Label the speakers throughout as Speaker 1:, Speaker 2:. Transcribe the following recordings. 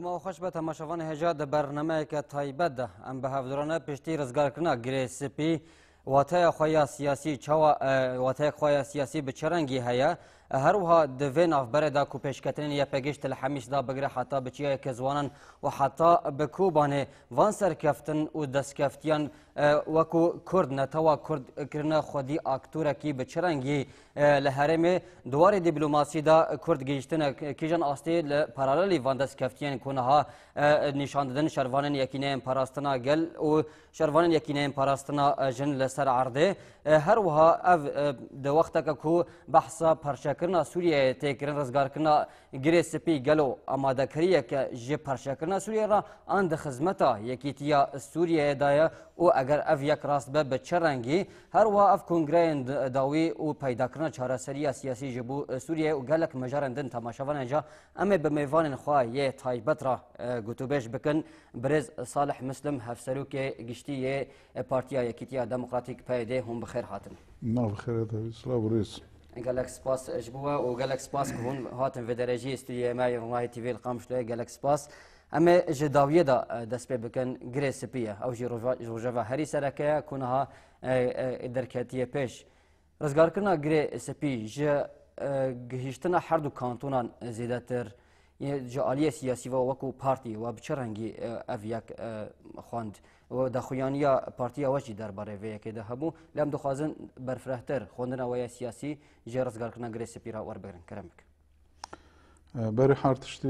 Speaker 1: دما خوش به تماشاوان هجا ده برنامه که تایبت ده ام به هفدرانه پشتی رزگار کرنا گریسپی واتای خویا سیاسی چوا واتای خویا سیاسی به چرنگی هیا هر وها دوین اف بردا کو پیشکتنین یا پگشت الحمیش دا بگره حتی بچیه کزوانن و حتی بکوبانه وان سرکفتن و دسکفتیان وکو کرد نتوا کرد کرنا خودی اکتور کی به چرنگی لهرم دوار دیپلماسی دا کرد گیشتن کیجان آستی پاراللی وان دسکفتیان کنها نشان دادن شروانن یکینه پاراستنا گل و شروانن یکینه پاراستنا جن لسر عرضه هر وها اف د وقت کو بحثا پرشکرنا سوریه تکرن رزگار کرنا گریسپی گلو آماده کریه که ج پرشکرنا سوریه را اند خدمتا یکیتیا سوریه دایا او اگر اف یک راست به چرنگی هر وها اف کنگره داوی او پیدا کرنا چاره سری سیاسی جبو سوریه و گلک مجارندن تماشاوان جا اما به میوان خواه یه تایبت را گوتوبش بکن برز صالح مسلم هفسروک گشتی پارتیا یکیتیا دموکراتیک پیده هم بخیر هاتن
Speaker 2: نه بخیر داوی سلام بریس
Speaker 1: گلک سپاس جبوه و گلک سپاس که هون هاتن و درجی استودیو ما رونای تیوی القامش لای گلک سپاس اما جداویه دا دست پی بکن گریسپیه او جی روژاوا هری سرکه کنها درکتیه پیش رزگار کرنا گریسپی جه گهیشتنا هر دو کانتونان زیده تر جعالی سیاسی و وکو پارتی و بچرنگی اویک خواند و دخویانیا پارتی وجی درباره وی که ده هبو لام دخوازن برفرهتر خوندن ویا سیاسی جه رزگار کرنا گریسپی را ور بگرن کرمک
Speaker 2: بری حرتشتی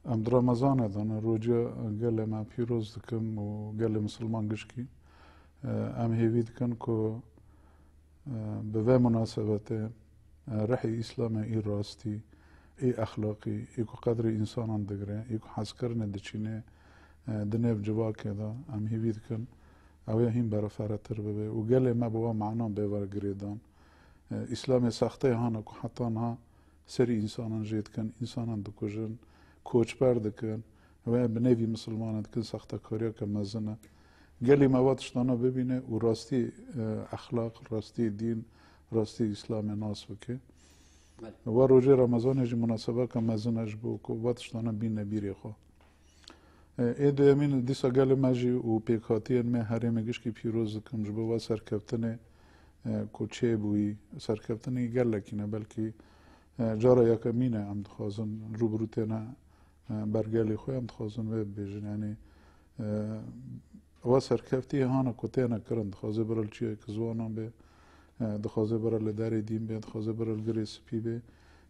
Speaker 2: ام در رمضان دان روجا گل ما پیروز دکم و گل مسلمان گشکی ام هیوید کن که به مناسبت رحی اسلام ای راستی ای اخلاقی ای که قدر انسان دگره ای که حس کرنه دچینه دنیو جوا کدا ام هیوید کن اویا هم برا فراتر ببه و گل ما بوا معنا بیوار گریدان اسلام سخته هانا که حتی ها سری انسان جید کن انسان دکوژن کوچبر دکن و بنوی مسلمان دکن سخته کاریا که مزنه گلی موادش دانا ببینه و راستی اخلاق راستی دین راستی اسلام ناس وکه و روزه رمضان جی مناسبه که مزنش بو که وادش دانا بین بیری خو ای دویمین دیسا گل مجی و پیکاتی ان هری مگش کی پیروز کم جبو و سرکفتنه کوچه بوی سرکفتنه گل لکنه بلکی جارا یکمینه ام دخوازن روبروتنا برگلی خوی ام دخوازن و بیجن یعنی و سرکفتی هانا کتینا کرن دخوازه برال چیه که زوانان به دخوازه برال داری دین به دخوازه برال گریسپی به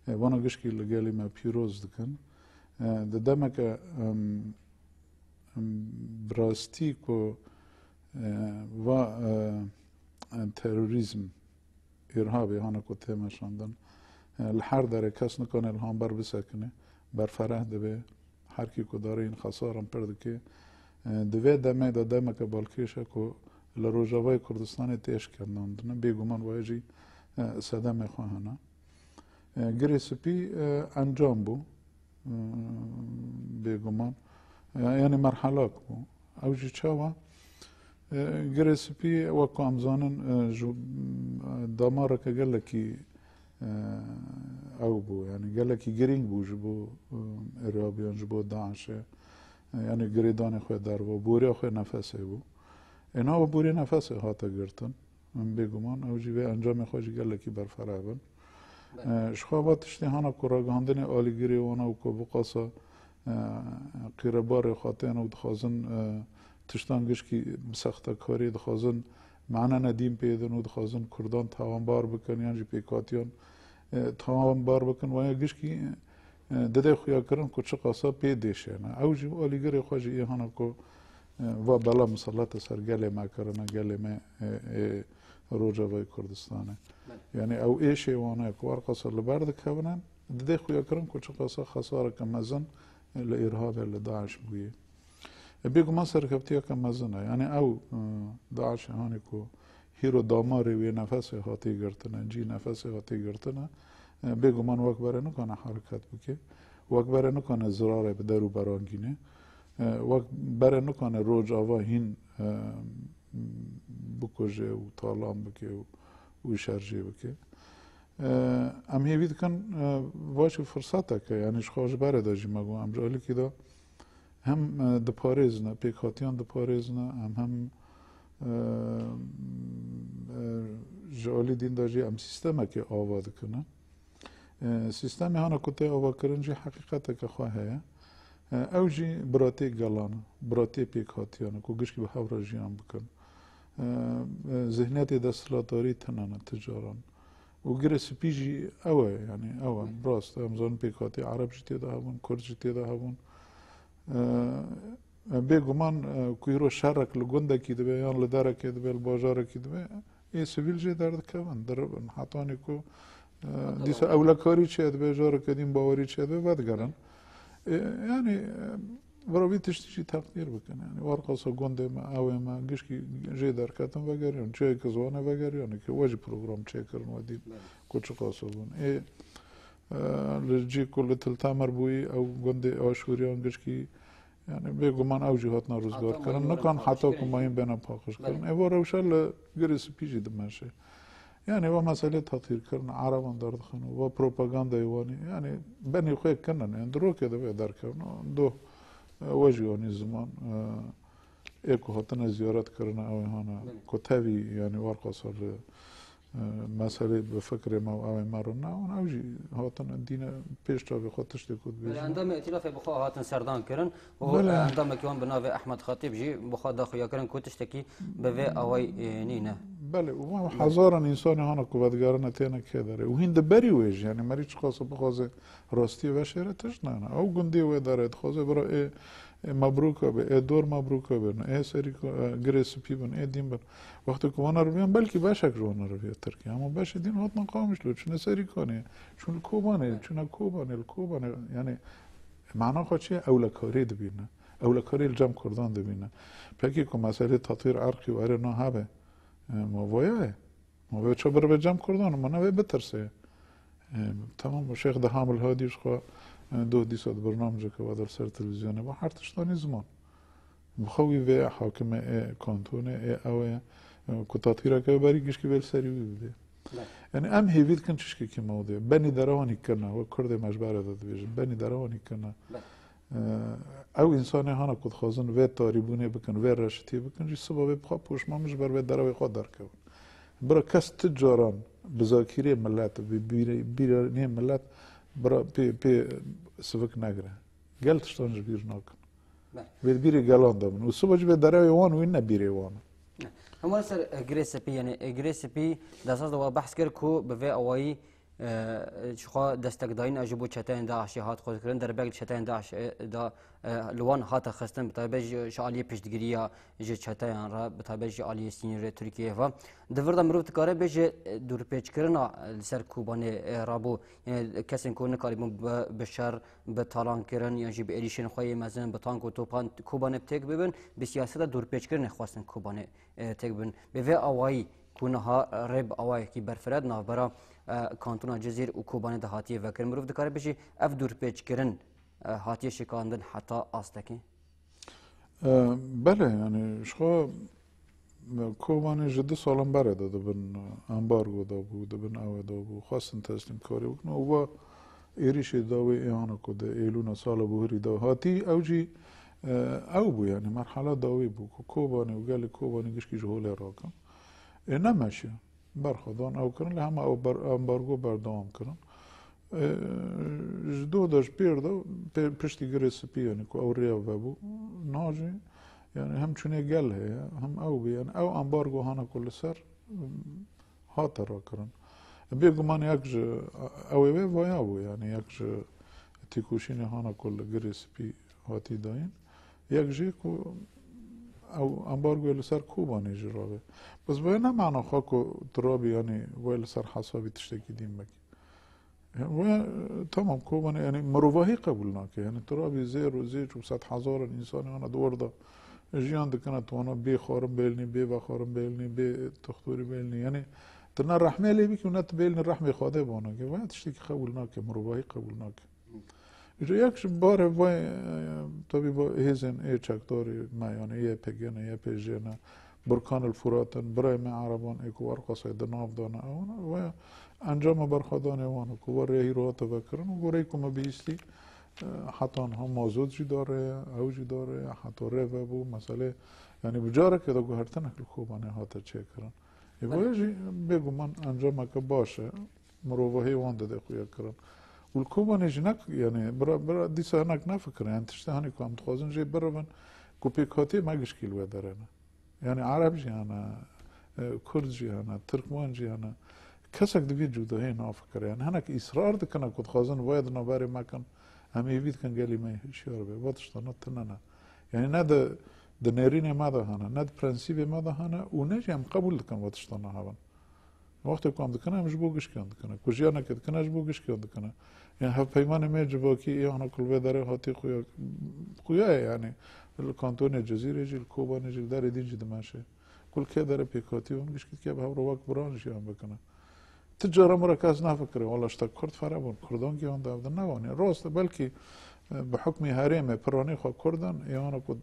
Speaker 2: وانا گشکی لگلی ما پیروز دکن دمه که براستی که و تروریزم ارهابی هانا کتیما شاندن الحر داره کس نکنه الهام بر بسکنه بر فرح دبه هر کی که داره این خسارم پرده که دوی دمه دا دمه که بالکیشه که لروجاوای کردستان تیش کردن دنه بیگمان وایجی صدمه خواهنه گریسپی انجام بو بیگمان یعنی مرحله بو اوجی چاوا گریسپی وکو امزانن داماره که گله کی او بو یعنی گله کی گرینگ بو جبو ارهابیان جبو داعشه یعنی گریدان خوی در و بوری خوی نفسه بو اینا و بوری نفسه هاتا گرتن من بگمان او جیوه انجام خوش گله کی برفرابن شخوابات اشتهانا کراگاندن آلیگیری وانا و که بقاسا قیربار خاطین و دخوازن تشتانگش کی سخته کاری دخوازن معنا ندیم پیدن و دخوازن کردان تاوانبار بکن یعنی جی پیکاتیان تاوانبار بکن و یا گش کی دده خویا کرن که چه قاسا پیدشه نه او جی آلیگری خوش ایهانا که و بلا مسلط سر گله ما کرنه گله ما روجاوای کردستانه یعنی او ایشه وانه که ورقصا لبرد کونن دده خویا کرن که چه قاسا خساره کمزن لإرهاب لداعش بویه بیگو ما سرکبتیا که مزنه یعنی او داعش هانی که هیرو داماری وی نفس هاتی گرتنه جی نفس هاتی گرتنه بیگو من وقت بره نکنه حرکت بکه وقت بره نکنه زراره به درو برانگینه وقت بره نکنه روج آوا هین بکجه و تالام بکه و شرجه بکه ام هیوید کن واش فرصته که یعنی خوش بره داشی مگو ام جالی که دا هم دپاریز نه پیکاتیان دپاریز نه هم جالی دین داشی ام سیستمه که آواد کنه سیستمی هانا کته آواد کرنجی حقیقته که خواهه اوجی براتی گلانه براتی پیکاتیانه که گشکی به هورا جیان بکن ذهنیت دستلاتاری تنانه تجاران و گرس پیجی اوه یعنی اوه براست امزان پیکاتی عرب جتی ده هبون کرد جتی ده هبون بگمان کویرو شرک لگنده کی دبه یان لداره کی دبه الباجاره کی دبه ای سویل جه درد کون دربن حتانی کو دیسا اولکاری چه دبه جاره کدیم باوری چه دبه بدگرن یعنی براوی تشتیجی تقدیر بکنه یعنی وارقاسا گنده ما اوه ما گشکی جه در کتن وگریون چه کزوانه وگریون که واجی پروگرام چه کرن و دید کچه قاسا بون لجی کل تلتامر بوی او گنده آشوریان گشکی یعنی بگمان اوجی هاتنا روزگار کرن نکن حتی که مایم بینا پاکش کرن ایوار اوشال گریس پیجی دمشه یعنی و مسئله تطهیر کردن عربان درد خانو و پروپاگاندا ایوانی یعنی بنی خوی کنن یعنی درو که دو در کنن دو وجهانی زمان ایکو هاتن زیارت کردن اوی هانا کتابی یعنی ورقصار مسئله به فکر ما اوی مارو نه اون اوجی هاتن دین پیش تا به خودش دکود بیش.
Speaker 1: اندام ائتلاف بخوا هاتن سردان کردن و اندام کیوان بناو احمد خطیب جی بخوا داخل کردن کوتش تکی به اوی نینه.
Speaker 2: بله و هزاران انسان هانا کوبادگاران تینا که داره و هند بری ویج یعنی مریچ خاصه بخوازه راستی و شرطش نه او گندی و داره خاصه برای مبروک به دور مبروک به نه سری گریس پیبن دیم بر وقتی که وانا رو بیان بلکه باشک رو وانا رو بیاد ترکی اما باش دین هات نقامش لو چون سری کنه چون کوبانه کوبانه یعنی معنا خود چیه اولکاری دبینه اولکاری الجام کردن دبینه پکی که مسئله تطهیر عرقی و اره نه هبه ما چه بر جمع کردن ما نه بترسه تمام شیخ دهام الهادیش خو دو دیسات برنامج که در سر تلویزیونه با هر تشتانی زمان بخوی و حاکم کانتونه او کتاتیرا که باریگش که بل سری بوده یعنی ام هیوید کن چشکی که موده بنی درانی کنه و کرد مجبره داد بیشن بنی درانی کنه او انسان هانا کد خازن و تاریبونه بکن و رشتی بکن جی سبب بخواه پوشمامش بر و دروی خود در کن برا کس تجاران بذاکیری ملت بیرانی ملت برا پی سبک نگره گل تشتانج بیر نکن بیری گلان دامن و سبب جی دروی وان و این نبیری وان
Speaker 1: همون سر گریسپی یعنی گریسپی دستاز دو بحث کرد کو به اوایی شخوا دستک داین اجبو چتن داعش هات خود کردن در بغل چتن داعش دا لوان هات خستن بتابج شالی پیشگیری ج چتن را بتابج عالی سینیر ترکیه و دورد مروت کاره بج دور پیچ کردن سر کوبان رابو کسین کو نکاری به شر به تالان کردن یا جب الیشن خوی مزن به تانک و توپان کوبان تک ببن به سیاست دور پیچ کردن خواستن کوبان تک ببن به اوای کونها رب اوای کی برفرد نه برا کانتونا جزیر و کوبانه دهاتی و کرد مروف دکاره بشی اف دور پیچ کرن هاتی شکاندن حتی آستکی
Speaker 2: بله یعنی شخوا کوبانه جده سالم بره داده بن امبارگو دا بود بن اوه دا بود خواستن تسلیم کاری بکنه و ایریش داوی ایهانا کده ایلونا سال بوهری دا هاتی او جی او بو یعنی مرحله داوی بو کوبانه و گل کوبانه گشکی جهوله راکم نماشه برخوردان او کردن لهم او امبارگو بردام کردن جدو داشت پیرده پشتی گریسپی یعنی که او ریو ببو ناجی یعنی هم چونه گل هیا هم او بیان او امبارگو هانا کل سر هات را کردن بیگو من یک اوی ویا بو یعنی یک تیکوشین هانا کل گریسپی هاتی داین یک جی که او امبارگو لسر کوبانی جرابه بس باید نه معنا خاکو ترابی یعنی ویل سر حسابی تشتکی دیم بکی و تمام کوبانی یعنی مروواهی قبول ناکه یعنی ترابی زیر و زیر و 100,000 انسانی هانا دور دا جیان دکنه توانا بی خارم بیلنی بی وخارم بیلنی بی تختوری بیلنی یعنی ترنا رحمه لی بی که نت بیلنی رحمه خواده بانا که باید تشتکی قبول ناکه مروواهی قبول ناکه یک باره وای طبی با هیزن ای چکداری میانه ای پگنه ای پیجنه برکان الفراتن برای می عربان ایکو ورقصه دناب دانه اون و انجام برخوادان وانو که وره هیرو تفکرن و گوره که ما بیستی حتی آنها موضوع جی داره او جی داره حتی روه بو مسئله یعنی بجاره که دا گوهرتن اکل خوبانه هاتا چه کرن باید بگو من انجام که باشه مروه وان ده خویا کرن والكوبانه جنك يعني برا دي سهناك نفكر يعني تشتهني كم تخوزن جي بربن كوبيكوتي ما قشكيل ودرنا يعني عرب جي انا كرد جي انا تركمان جي انا كسك دبي جوده هنا افكر يعني هناك اصرار ده كنا كنت خوزن وايد نباري ما كان هم يفيد كان قال لي ما يشير به واتش تننا يعني ناد دنيرين ماذا هنا ناد برنسيبي ماذا هنا ونجي ام قبول كان واتش هذا وقتی کام دکنه همش بوگش کند کنه کجیا نکرد کنه همش بوگش کند کنه یعنی هف پیمان می جواکی اینا کل داره هاتی خویا یعنی کانتون جزیره جیل کوبان جیل داره دین جد ماشه کل که داره پیکاتی اون گش که به رو برانش یام بکنه تجاره مرکز نفکره ولی اشتا کرد فرابون کردان که اون داود نوانی راست بلکه به حکم حریم پرانی خو کردن اینا کو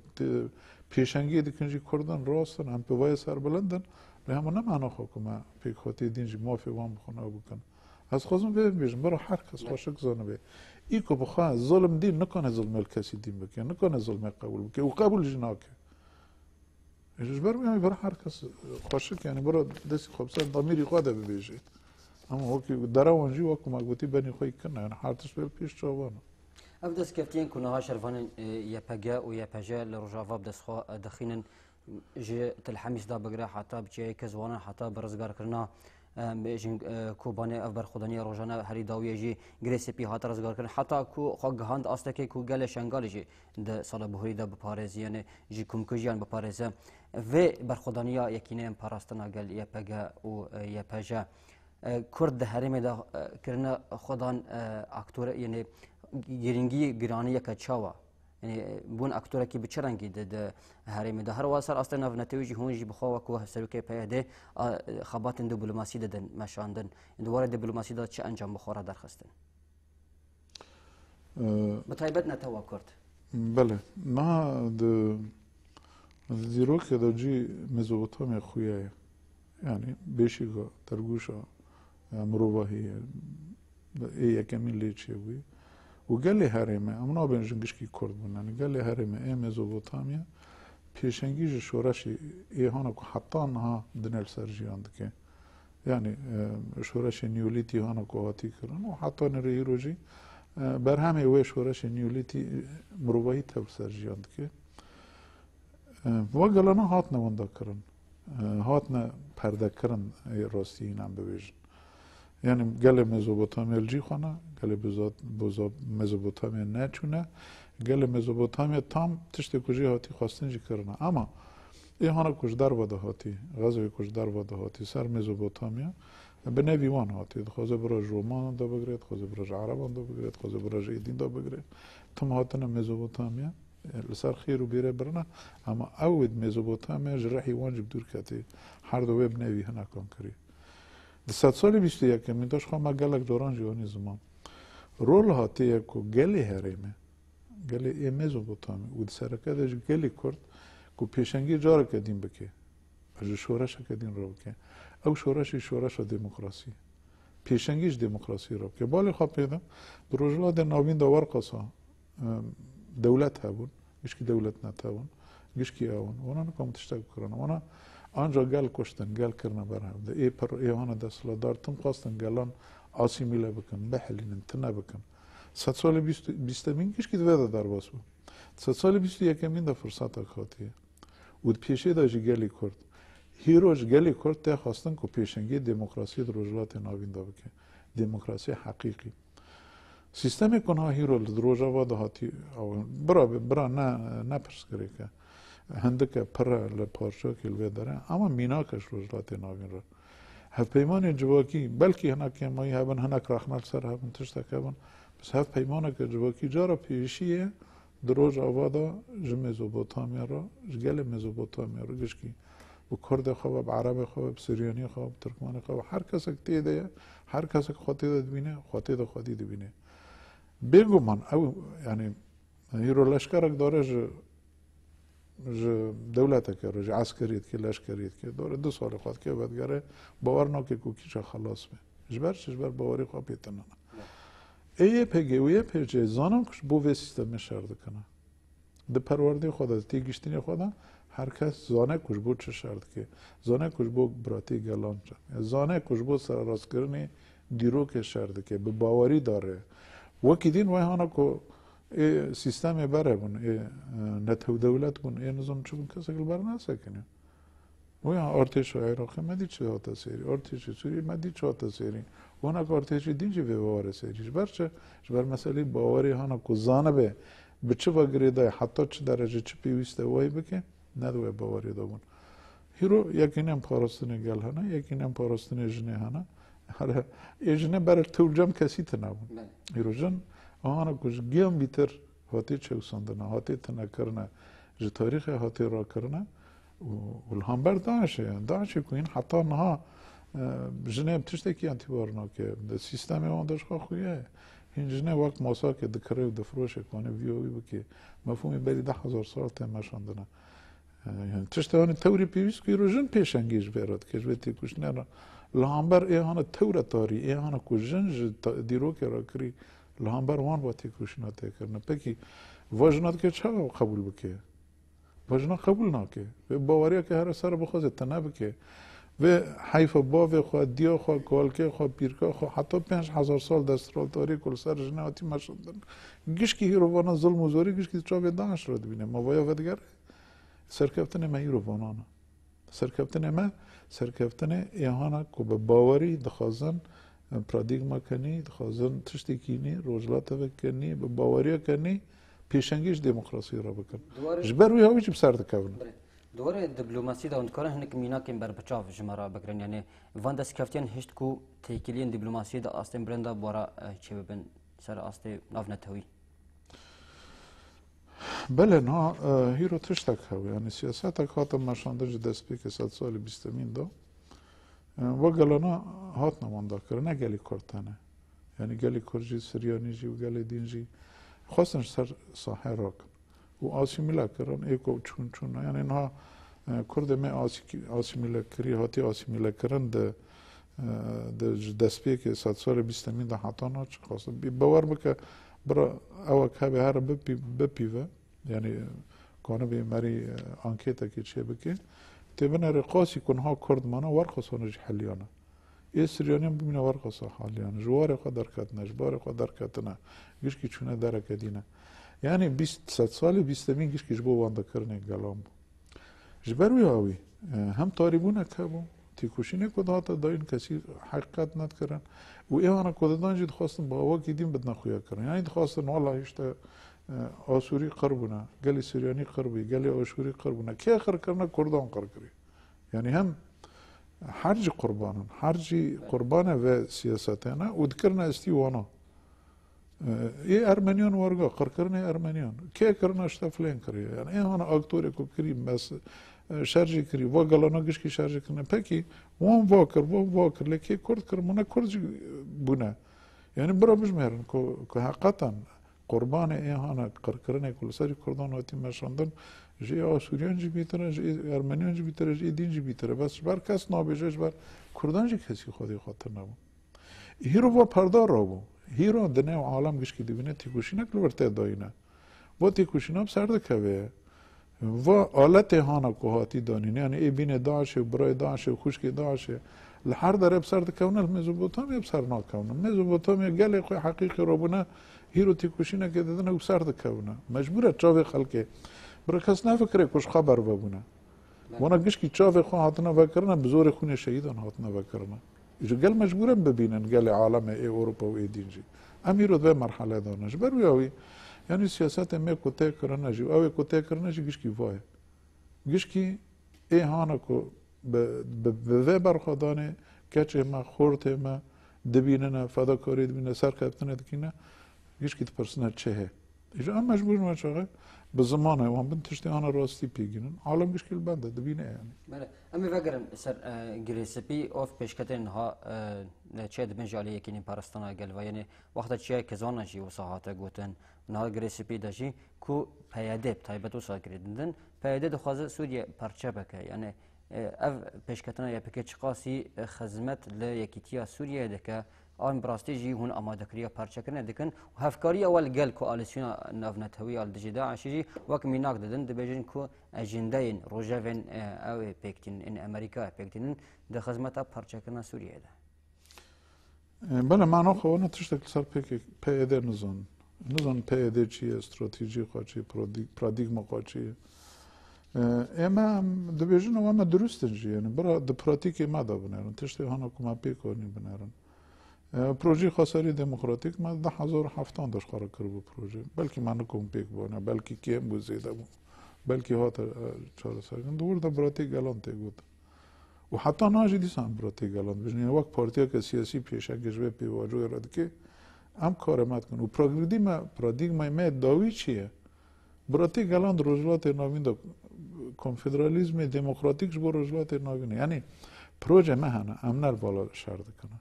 Speaker 2: پیشنگی دکنجی کردن راستن هم به وای سر بلندن به همون نمانا خو که ما پیکاتی دینجی موافی وام بخونه بکن از خوزم بیشم برای هر کس خوشک زنه به ای که بخواه ظلم دین نکنه ظلم کسی دین بکن نکنه ظلم قبول بکن و قبول جناکه ایش برای هر کس خوشک یعنی برای دستی خوب سر ضمیری خواده ببیشه اما وکی داره وانجی وکی مگوتی بنی خوی کنه یعنی حرتش بیل پیش چوبانه
Speaker 1: اف دست کفتین کنه ها شرفان یپگه و یپجه لرجاوا بدست خوا دخینن جي تلحميس دا بقرا حتى بجي كزوانا حتى برزقار كرنا بيجين كوباني افبر خداني روجانا هري داويه جي غريسيبي هات رزقار كرنا حتى كو خو هاند استكي كو قال شنغال جي د صلا بهوري دا بباريز يعني جي كومكوجيان بباريز في برخدانيا يكينين باراستنا قال يبقى و يبجا كرد هرمي دا كرنا خدان اكتور يعني گرینگی گرانی یک چاوا یعنی بون اکتوره کی بچرنگی ده هرمی ده هر واسر اصلا نتیجه هونجی بخوا کو سرکه پیاده خبات دیپلماسی دادن مشاندن دواره دیپلماسی داد چه انجام بخوره درخواستن بتایبت نتوا کرد
Speaker 2: بله ما دیرو که داجی مزوتام خویه یعنی بیشیگا درگوشا مروباهی ای کمی لیچه وی و قال لي هرمه امنا بنجنگش کی کرد بودن قال لي هرمه ای مزوپوتامیا پیشنگیج شورشی ای هانا کو حتی آنها دنیل سرجیاند که یعنی شورش نیولیتی هانا کو هاتی کرن و حتی نری روجی بر همه و شورش نیولیتی مروباهی تبر سرجیاند که و قالنا هات نوندا کرن هات نه پرده کرن راستی اینم ببیجن یعنی گل مزوپوتامیا الجی خانه گل بزاد مزوپوتامیا نچونه گل مزوپوتامیا تام تشت کجی هاتی خواستن جی کرنا اما ایهانا کج در وده هاتی غزوی کج در وده هاتی سر مزوپوتامیا به نوی وان هاتی خوزه براج رومان دا بگرید خوزه براج عربان دا بگرید خوزه براج ایدین دا بگرید تم هاتنا مزوپوتامیا لسر خیر و بیره برنا اما اود مزوپوتامیا جرحی وانجب دور کتی هر دو به نوی هنا کن کری ده سال 21 من داشت خواهم گلک دوران جوانی زمان رول هاتی یکو گلی هریمه گلی ای مزوپوتامی و ده سرکه داشت گلی کرد که پیشنگی جاره کدین بکه اجا شورش کدین رو بکه او شورش دموکراسی پیشنگیش دموکراسی رو بکه بالی خواب پیدم بروجلا ده ناوین داور قصا دولت هبون گشکی دولت نتابون گشکی آون اونا نکام تشتاق کرن اونا آنجا گل کشتن گل کرنا برهم ده ای پر ایهان دستلا دار تم خواستن گلان آسیمیله بکن بحلین تنه بکن 100 سال 20 مین کش که دویده در باس بود 100 سال 21 مین ده فرصت اکاتیه و پیشه دا جی گلی کرد هیروش گلی کرد ده خواستن که پیشنگی دموکراسی در روجلات ناوین دا بکن دموکراسی حقیقی سیستم کنها هیرو در روجا واده هاتی برا نه پرس کری که هندک پر لپارچو کلوه داره اما میناکش روجلات ناوین را هف پیمان جواکی بلکی هناک مایی هبن هناک رخنال سر هبن تشتک هبن بس هف پیمان که جواکی جارا پیشیه دروج آوادا مزوپوتامیا را گل مزوپوتامیا را گشکی و کرد خواب عرب خواب سریانی خواب ترکمان خواب هر کس که تیده هر کس که خواهی داد بینه خواهی بینه بگو من او یعنی هیرو لشکرک داره دولت که عسکریت که لشکریت که داره 2 سال خواهد که بدگره باور نکه کوکیش خلاص به جبر باوری خواب پیتنه ای پگی و ای پگی زانم کش بو و سیستم شرد کنه ده پرورده خدا تیگشتنی خدا هر کس زانه کش بو چه شرد که زانه کش بو براتی گلان چه زانه کش بو سر راست کردن دیرو که شرد که به باوری داره وکی دین وای هانا کو سیستم بره بون نتو دولت بون نظام چون کسی کل بر نسکنه وای ارتش عراق مدی چه هات سری ارتش سوری مدی چه هات سری اونا ارتش دینجی به باور سریش برچه بر مسئله باوری هانا کو زانه به چه وگریده حتی چه درجه چه پیوسته وای بکه ندوه باوری دابون هیرو یکینم پاراستنه گل هانا یکینم پاراستنه جنه هانا هر جنه برای تولجم کسی تنابون هیرو جن آهانا کش گیم بیتر هاتی چه وساندنه هاتی تنه کرنه ج تاریخ هاتی را کرنه و الهامبر داعشه داعشه کوین حتی نها جنه بتشتکی انتیبارنا که سیستم اون داشت خویه این جنه وقت موسا که دکره و دفروش کنه ویوی بکی مفهومی بری 10,000 سال تماشاندنه yani tiştehani tevri piyis ki rojun peşengiz berat ki jveti kuşnera lahamber ehana tevra tari ehana kujun diro ke rakri lahamber wan vati kuşna tekerna peki vajnat ke çava kabul bike vajna kabul nake ve bavariya ke her sar bxoz tanab ke ve hayfa ba ve xo diya xo kolke xo pirka xo hatta 5000 sal destral tari kul sar jnati mashadan gişki hirovana zulm uzori gişki çave daş rod bine mavaya vedgar سرکفتن ما ایرو بانانا سرکفتن ایهانا که به باوری دخوازن پرادیگما کنی دخوازن تشتی کنی روزلات کنی به باوری کنی پیشنگیش دموکراسی را بکن جبر وی هاوی چی بسر دکون
Speaker 1: دوره دیپلماسی دا اندکاره هنک مینا کم بر بچاو جمارا بکرن یعنی وان دست کفتین هشت کو تیکیلین دیپلماسی دا آستین برندا بورا چه ببن سر آستی نافنتوی
Speaker 2: بله نه هیرو تشتک هاوی یعنی سیاست هات ماشاندج دست پی که 100 سال بیستمین دو و گلانا هات نمانده کرده گلی کردنه یعنی گلی کرجی سریانی جی و گلی دینجی خواستن سر ساحه راک و آسیمیله کردن ایکو چون یعنی نه کرده می آسیمیله کری هاتی آسیمیله کردن ده دست پی که 100 سال بیستمین ده حتا نه چه خواستن باور بکه برا او که به هر بپیوه یعنی کانه به مری انکیتا که چه بکه تبنه رقاسی کنها کرد مانا ورخصانه حلیانه یه سریانی هم ببینه ورخصا حلیانه جوار خود درکتنه جبار خود درکتنه گیش که چونه درکدینه یعنی 20 سال 20 گیش که جبو وانده کرنه گلام بو جبروی هاوی هم تاریبونه که بو تیکوشینه کده هاتا دا این کسی حقیقت ند کرن و ایوانا کده دانجی دخواستن با هوا که دیم بدنا خویا کرن یعنی دخواستن والله هشتا آسوری قربونه گلی سریانی قربی گلی آشوری قربونه که خر کرنه کردان قر کری یعنی هم هرچی قربانن هرچی قربانه و سیاستانه و دکرنه استی وانا ای ارمنیان ورگا قر کرنه ارمنیان که کرنه اشتا فلین کری یعنی ایوانا اکتوری کو کری بس شارژی کری و گلانا گشکی شارژی کنه پکی وان واکر لکی کرد کرمونه کردی بونه یعنی برا بجمهرن که حقیقتا قربان ایهانا قرکرنه کل سری کردان هاتی مشاندن جی آسوریان جی بیتره جی ارمنیان جی بیتره جی دین جی بیتره بس بر کس نابیجه بر کردان جی کسی خودی خاطر نبود هیرو با پردار را بود هیرو دنیا و عالم گشکی دیبینه تیکوشینه کل ورته داینه و تیکوشینه هم سرده کوه و آلت هانا که هاتی دانینه یعنی ای بین داعشه و برای داعشه و خوشکی داعشه لحر داره بسر دکونه مزوبوتامیا بسر ناکونه مزوبوتامیا گلی خوی حقیقی رو بونه هیرو تیکوشینه که دادنه و بسر دکونه مجبوره چاوی خلکه برای کس نفکره کش خبر ببونه وانا گشکی چاوی خواه هاتنه وکرنه بزور خونه شهیدان هاتنه وکرنه ایجا گل مجبورن ببینن گل عالم ای اروپا و ای دینجی امیرو دوی مرحله دانش بروی آوی یعنی سیاست می کته کرنه جی اوی کته کرنه جی گشکی وای گشکی ای هانا کو به برخوادانه کچه ما خورت ما دبینه فداکاری دبینه سرکفتنه دکینه گشکی تپرسنه چهه ایجا هم مجبور نشاقه به زمانه وان بنت تشتی آن راستی پیگیرن عالم گشکل بنده دبینه یعنی
Speaker 1: بله امی وگرن سر گریسپی اوف پیشکتن ها چه دبن جالی یکینی پارستانا گل و یعنی وقتا چه کزانا جی و ساحاتا گوتن نها گریسپی دا جی کو پیاده تایبت و سا کردن پیاده دخوازه سوریه پرچه بکه یعنی اف پیشکتنا یا پکیج قاسی خدمت ل یکیتیا سوریه دکه آن براستی جی هون آماده کریه پارچه کنه دکن و هفکاری اول گل کوالسیون نافنتوی آل دجدا عشیجی وقت میناک دادن دبیجن کو اجنده این روجاون او پیکتین این امریکا پیکتین ده خدمت پارچه کنه سوریه ده.
Speaker 2: بله معنا خوانه تشتکل سر پیاده نزان پیاده چیه استراتژی خواهی پرادیگما خواهی اما دبیجن و اما درسته جیه یعنی برای د پراتیک ما دا بنارن تشتی هانا کما پیکانی بنارن پروژه خاصری دموکراتیک ما 10,070 داشت خارج کرد پروژه بلکه من کم پیک بونه بلکه کیم بزیده بود بلکه هات چهار سرگن دور دا براتی گلان تگود و حتی ناجی دیسان براتی گلان بجنی وقت پارتیا که سیاسی پیشه گجوه پیواجو اراد که هم کارمات کن و پرادیگما ما داوی چیه براتی گلان روزلات نوین دا کنفدرالیزم دموکراتیکش بر روزلات نوین یعنی پروژه مهانه امنر بالا شرط کنه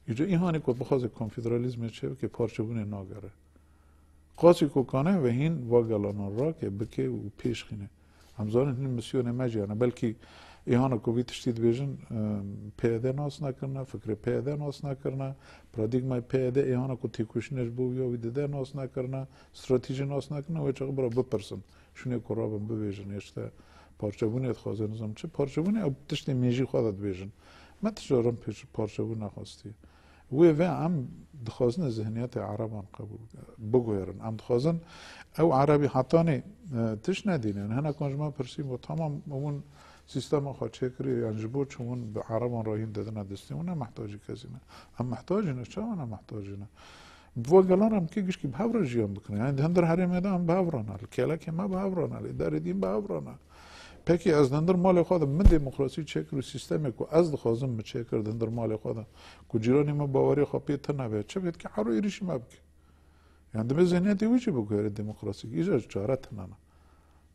Speaker 2: اینجا این هانی که بخواست کنفدرالیزم چه که پارچبون ناگره قاسی که کنه و این واگلان را که بکه و پیش خینه همزان این مسیون مجیانه بلکه این هانا که بیتشتید بیشن پیاده ناس نکرنه فکر پیاده ناس نکرنه پرادیگما پیاده این هانا که تیکوشنش بو یا ویده ناس نکرنه استراتژی ناس نکرنه و چه برای بپرسن شونه کرابم ببیشن یشته پارچبونیت خوازه نظام چه پارچبونی او تشتی میجی خودت بیشن ما تجارم پیش پارچبون نخواستی و هم دخوازن ذهنیت عربان قبول بگویرن هم دخوازن او عربی حتانی تش ندین یعنی هنه کنجما پرسیم و تمام اون سیستم خواهد چکری یعنی جبور چون به عربان راهیم دادن دستیم اون محتاجی کسی نه هم محتاجی نه چه اون محتاجی نه بوگلان هم که گشکی به هفره جیان بکنه یعنی هندر هریم هم به هفرانه کلا که ما به هفرانه داره دیم به هفرانه پکی از دندر مال خودم من دموکراسی چکر و سیستمی که از دخوازم من چکر دندر مال خودم که جیرانی ما باوری خواهی تا نبید چه بید که حرو ایریشی ما بکی یعنی دم ذهنیتی ویچی بگوید دموکراسی ایجا چاره تنانه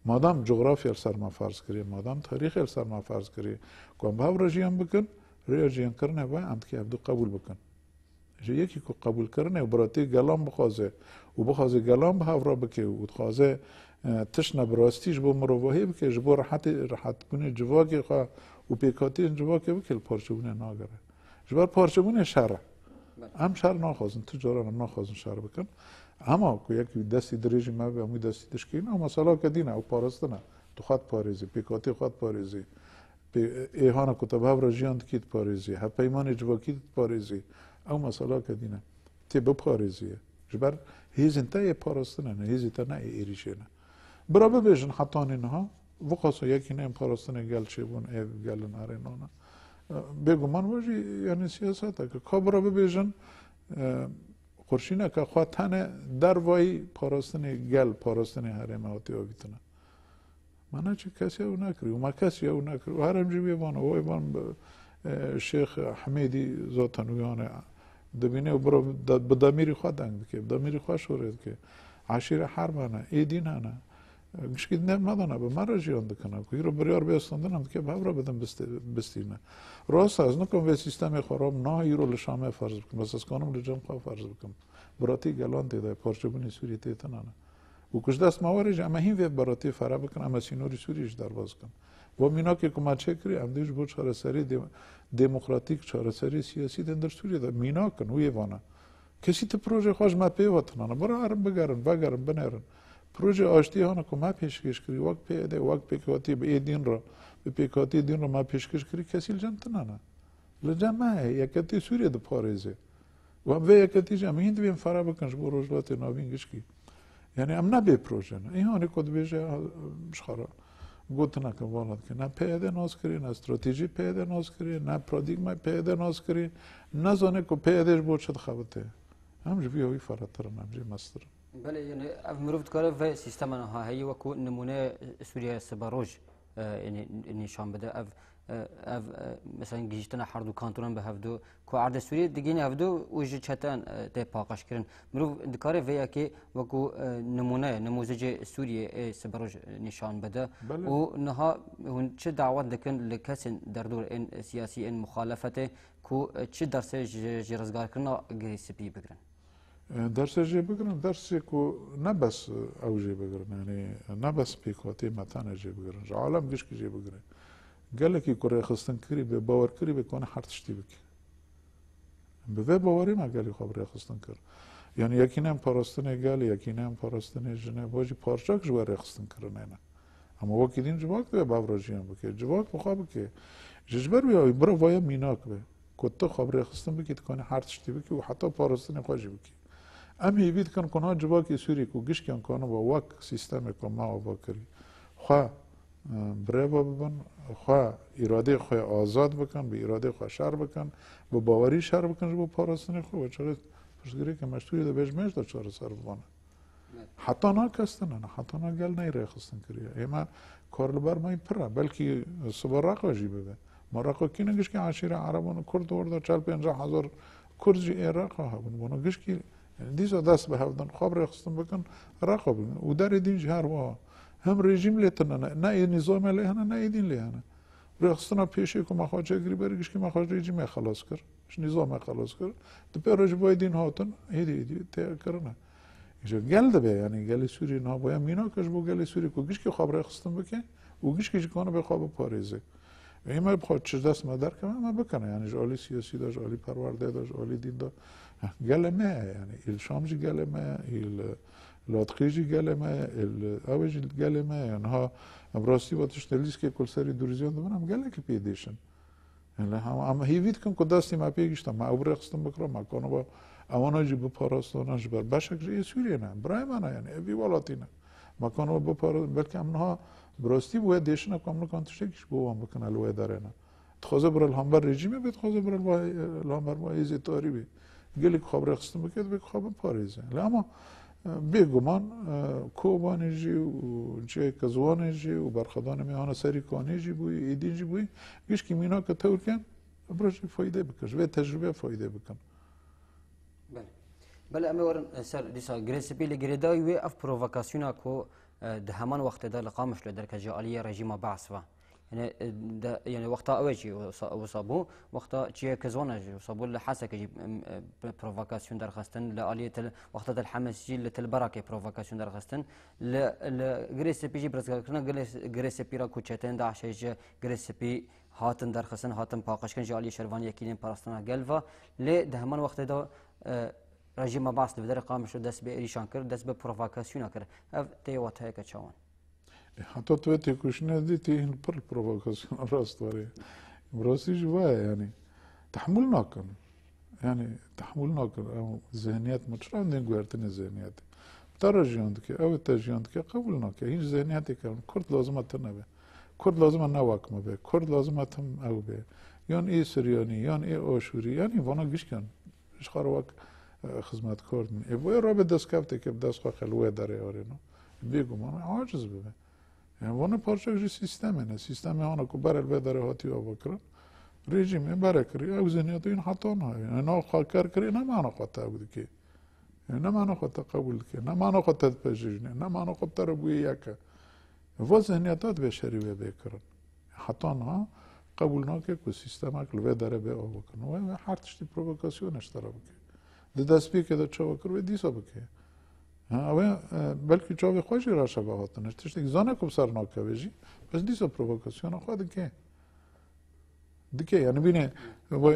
Speaker 2: مادام جغرافی سر ما فرض کری مادام تاریخ سر ما فرض کری که هم باور جیان بکن روی جیان کرنه و هم که عبدو قبول بکن یکی که قبول کرنه و براتی گلام بخوازه و بخوازه گلام به هفرا بکی و بخوازه تشنه براستیش با مروحی بکه جبو راحت کنه جواکی خواه و پیکاتی جواکی بکه پارچبونه ناگره جبار پارچبونه شهره هم شهر ناخوازن تجاران هم ناخوازن شهر بکن اما که یکی دستی دریجی ما به همون دستی دشکین اما مسئله که دینه او پارستنه تو خود پاریزی پیکاتی خود پاریزی ایهانا کتب ها را جیان کیت پاریزی ها پیمان جواکیت پاریزی او مسئله که دینه تی بپاریزیه جبر هیزن تا یه پارستنه نه هیزی تا نه ایریشه نه برابر بیشن حتی اینها وقاسو یکی نیم پارستنه گل چه بون ایو گل ناره نانه بگو من واجی یعنی سیاست که که برابر بیشن خورشینه که خواه تنه در وای پارستنه گل پارستنه هرم هاتی آویتنه من چه کسی او نکری و ما کسی او نکری و هرم جیبی بانه وای بان شیخ حمیدی ذاتنویانه دبینه و برو بدامیری خواه دنگ بکه بدامیری خواه شورید که عشیر حربانه ایدین هنه گشکید نه مدانه به من را جیان دکنه که رو بریار بیستاندن هم که به را بدم بستینه راست از نکن به سیستم خراب نه ایرو لشامه فرض بکن بس از کانم لجام خواه فرض بکن براتی گلان دیده پارچبونی سوری تیتنانه و کش دست مواریج اما هین وی براتی فرا بکن اما سینوری سوریش درواز کن و مینا که کما چکری هم دیش بود چاره سری دموکراتیک چاره سری سیاسی دندر سوری ده مینا کن وی وانه کسی ته پروژه خوش ما پیوتنانه برای هرم بگرن بنرن پروژه آشتی هانا که ما پیشکش کری وقت پیاده وقت پیکاتی به ای دین را به پیکاتی دین را ما پیشکش کری کسی لجن تنانه لجن ما یکتی سوریه ده پاریزه و هم یکتی جمع هند بیم فرا بکنش با روزلات ناوینگش کی یعنی ام نبی پروژه نه این هانی کد بیشه شخارا گوت نکن والد که نه پیاده ناز کری نه استراتژی پیاده ناز کری نه پرادیگما پیاده ناز کری نه زانه که پیادهش بود شد خوابته همجه بیاوی فراترن همجه مسترن
Speaker 1: بله یعنی مروفت کاره و سیستم آنها هایی و کو نمونه سوریه سباروج یعنی نشان بده اف مثلا گیشتن حردو کانتونن به هفدو کو عرض سوریه دیگه هفدو وجه چتن ده پاقش کردن مروف دکاره ویا که و کو نموذج سوریه سباروج نشان بده و نها هون چه دعوت دکن لکسن در دور این سیاسی این مخالفته کو چه درس جرزگار کردن گریسپی بگرن
Speaker 2: درس جی بگرن درسی که نه بس او جی بگرن یعنی نه بس پیکاتی متن جی بگرن عالم گش که جی بگرن gelekî ku rêxistinkerî bê bawerkirî bê kone her tiştî bike. Bi vê bawerî me gelî xwe bi rêxistin kir. Yani yekîne em parastinê gelê, yekîne em parastinê jinê, bo jî parçak ji we rêxistinkirinê ne. Ama wekî din civak dibe bavra jiyan bike. Civak bi xwe bike. Ji ber wê bira vaya mînak be. Ku tu xwe bi rêxistin bikî dikane her tiştî bikî û heta parastinê xwe jî bikî. Em hêvî dikin ku niha civakê Sûrî ku gişkên kaniba wek sîstemeke me ava kirî. Xwe birêva bibin, xwe îradeyê xwe azad bikin, bi îradeyê xwe şer bikin, bi bawerî şer bikin ji bo parastinê xwe ve çare pirsgirêke meştûyê de bêjmêj de çareser bibane. Heta nakestine ne, heta na gel ney rêxistin kiriye. Ême kar li ber me pir e, belkî siba Reqa jî bibe. Ma Reqa kîne gişkî eşîra Ereban Kurd orada 40-50 hezar Kurd jî ê Reqa hebûn. Bona gişkî dîsa dest bi hevdin, xwe bi rêxistin bikin, Reqa bikin. Û derê din jî her wiha. Hem rejim lê tune ne, ne ê nîzamê lê hene, ne ê dîn lê hene. Rêxistina pêşê ku me xwe çekirî berî gişkî me xwe rejimê xelas kir, ji nîzamê xelas kir. Di pêra ji bo dîn hatin, êdî tê kirine. Gel dibe yani gelê Sûrî niha boya mînak ji bo gelê Sûrî ku gişkî xwe bi rêxistin bike û gişkî jî kane bê xwe biparêze. Ême bixwe çi dest me derkeve me bikine yani ji alî siyasî de, ji alî perwerdeyê de, ji alî dîn de. Gelê me ye yani. İl Şam jî gelê me ye, îl Latqî jî gelê me ye, ew jî gelê me ye. Niha em rastî ve tiştê lîskê ku li serî durizyan dibin em gelekî pê dêşin. Em hêvî dikin ku destê me pê gişta, me ew bi rêxistin bikire, me kaniba ewana jî biparastina ji ber beşek ji ê Sûriyê ne, birayê me ne yani, evî welatî ne. Me kaniba biparastin, belkî em niha bi rastî bi wê dêşina ku em nikan tiştekî ji bo wan bikin li wê derê ne. Dixwaze bire li hember rejîmê bê, dixwaze bire li hember hêzê tarî bê. Gelek xwe bi rêxistin bike dibe xwe biparêze. Lê ama bêguman Kobanê jî û cihê Kezwanê jî û berxedanê mêhana serî kanê jî bûyî, êdî jî bûyî, gişkî mînaka Tewrken bira jî faydê bikin, ji vê tecrübê faydê bikin.
Speaker 1: بله اما ورن سر دیسا گریسپی لگریدای و اف پرووکاسیونا کو ده همان وقت ده لقامش لدر کجالی رژیم بعث و يعني وقتها اوجي وصابو وقتها جي كزونا وصابو لحاسه كجي بروفوكاسيون درخستن لاليه وقتها الحماس جي لتلبراكي بروفوكاسيون درخستن ل غريسبي جي برزكنا غريسبي را كوچتن داعش جي غريسبي هاتن درخستن هاتن باقشكن جالي شروان يكين باراستنا گلفا ل دهمان وقت ده رژیم بعث در قامش دست به ایشان کرد دست به پرووکاسیون کرد اف تی وقتها که چون
Speaker 2: حتی تو تکوشنه دیتی این پر پرووکاسیون راست واره براستی جواه يعني تحمل ناکن يعني تحمل ناکن ذهنیت مچران دین گوهرتن ذهنیت ترجیاند که او ترجیاند که قبول ناکه هیچ ذهنیتی که کرد لازمه تنبه کرد لازمه نواکمه به کرد لازمه تم او به یان ای سریانی یان ای آشوری یعنی وانا گیش کن اشخار وک خدمت کردن ای را به دست کفته که دست خواه خلوه داره آرینو بیگو من عاجز ببین یعنی وانا پارچه جی سیستمه نه سیستمه هانا که برل به داره هاتی آبا کرن رژیمه برای کری او ذهنیت این حتی نه یعنی نا خواه کر کری نه معنا خواه تابود که نه معنا خواه تقبول که نه معنا خواه تدپجیجنه نه معنا خواه تربوی یکه و ذهنیتات به شریوه بکرن حتی نه قبول نکه که سیستمه کلوه داره به آبا کرن و هر تشتی پرووکاسیونش داره بکه دست بی که داد چاوا کرد دیسا بکه اوه بلکه چاوی خوشی را شبه هاتنش تشتی زانه کب سر ناکه بجی بس دیسا پرووکاسیون خواهد دیگه یعنی بینه و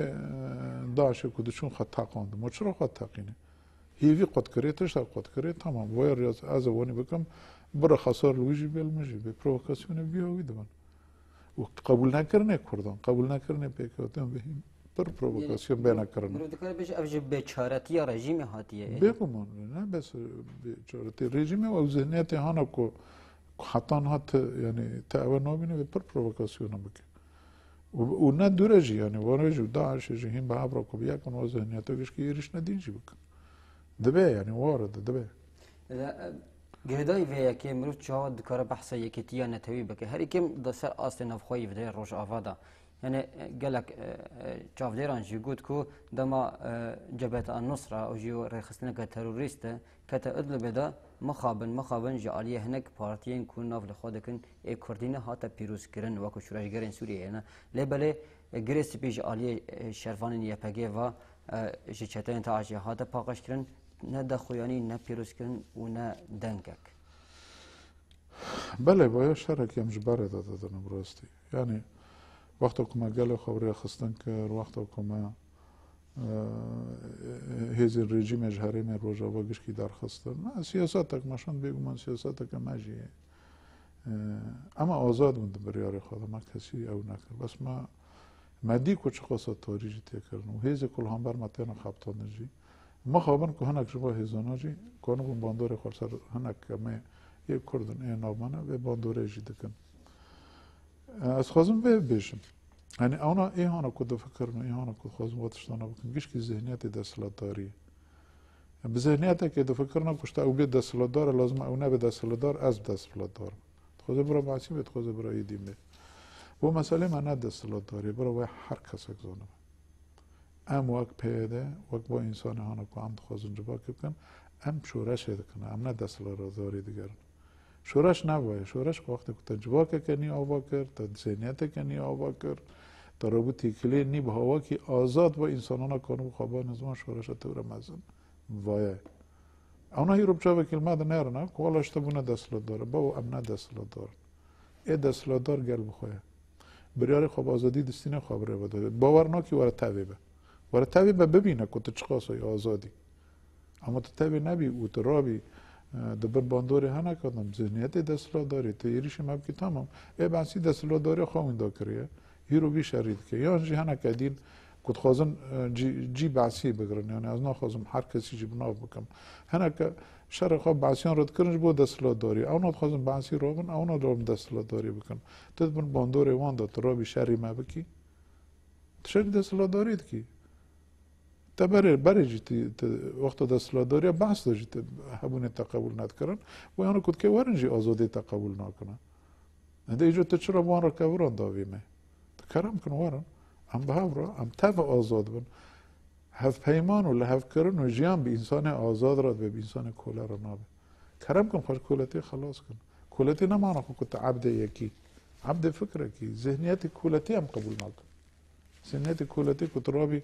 Speaker 2: داعش کدشون خط تاقانده ما چرا خط تاقینه هیوی قد کریه تشتا قد کریه تمام و ریاض از وانی بکم برا خسار لویجی بیل مجی به پرووکاسیون بیاوی دوان و قبول نکرنه کردن قبول نکرنه پیکاتون بهیم پر پرووکاسیون بیان کردن.
Speaker 1: برو دکتر بیش اوج بیچارتی رژیم هاتیه.
Speaker 2: بگمان نه بس بیچارتی رژیم و ذهنیت هانا کو حتی هات یعنی تعاون نبینه به پر پرووکاسیون بکه. و نه دورجی یعنی وارجی داعش جهیم به عبر کو بیا کن و ذهنیتش کی ریش ندیجی بکن. دبی یعنی وارد دبی.
Speaker 1: گردای وی که مرد جواد کار بحث یکیتیا نتوی بکه هر کیم دسر اصل نفخوی و در روش آوادا. يعني قالك جافديران جي قلت كو دما جبهة النصرة او جيو رخصتنا كتروريست كتا ادلب دا مخابن جي عليه هناك بارتيين كون ناف لخودكن اي كردين هاتا بيروز كرن وكو شراج گرن سوريا هنا لبالي گريس بيج عليه شرفان يپگه و جي چتين تا اجي هاتا پاقش كرن نه دا خوياني نه بيروز كرن و نه دنگك
Speaker 2: بله باید شرک یم جباره داده براستی یعنی وقتا که ما گل خبری خستن کرد وقتا که ما هیز رژیم جهری من روجاوا گشکی در خستن ما سیاست تک ماشان بگم من سیاست تک ماجیه اما آزاد بودم بریاره خدا ما کسی او نکرد بس ما مدی کوچ قصه تاریخی تکرد و هیز کل هم بر متن خبطان جی ما خبرن که هنگ شما هیزانا جی کانو بون باندور خورسر هنگ کمی یک کردن این نامانه و باندوره جی دکن از خواستم بشم یعنی اونا این هانا کد فکر نه این هانا کد خواستم واتشتانا بکن گیش کی ذهنیت دستلاتاری به ذهنیت که دو فکر نه کشته او به دستلاتار لازم او نه به دستلاتار از دستلاتار خود برای معصی به خود برای دیمه و مسئله من نه دستلاتاری برای هر کس اگزانه ام وقت پیاده وقت با انسان هانا کو ام خواستن جواب کن ام شورش کنه ام نه دستلاتاری دیگر شورش نباید شورش وقتی که تجربه کنی آوا کرد تا ذهنیت کنی آوا کرد تا رابطی کلی نی به هوا که آزاد با انسانان کانو خوابان نظام شورش تور مزن وای اونا هی روبچا به کلمه ده نه کولش تبونه دستلات داره با ام نه دستلات داره ای دستلات دار گل بخواه بریار خواب آزادی دستینه خبره بده باور ناکی وره تویبه ببینه که تو چقاسای آزادی اما تو توی نبی او تو رابی دبر باندوری هنه کردم ذهنیت دستلات داری تیریش مبکی تمام ای بانسی دستلات داری خواهیم دا کریه هیرو بی شرید که یا انجی هنه کدین کد خوازن جی بانسی بگرن یعنی از نا خوازم هر کسی جی بناو بکم هنه که شر خواه بانسیان رد کرنج بود دستلات داری اونا خوازم بانسی رو بن اونا رو دستلات داری بکن تو دبر باندوری وان دا تو را بی شری مبکی تشری دستلات دارید کی تا برای جیتی وقت دستلات داری بحث داشتی همونه تقبل ندکرن و آنها کد که ورنجی آزادی تقبل نکنن انده ایجا تو چرا وان را کوران داویمه کرم کن ورن ام به را ام تف آزاد بن هف پیمان و لحف کرن و جیان به انسان آزاد را به انسان کوله را نابه کرم کن خوش کولتی خلاص کن کولتی نمانا خو کت عبد یکی عبد فکر کی ذهنیت کولتی هم قبول نکن ذهنیت کولتی کت رابی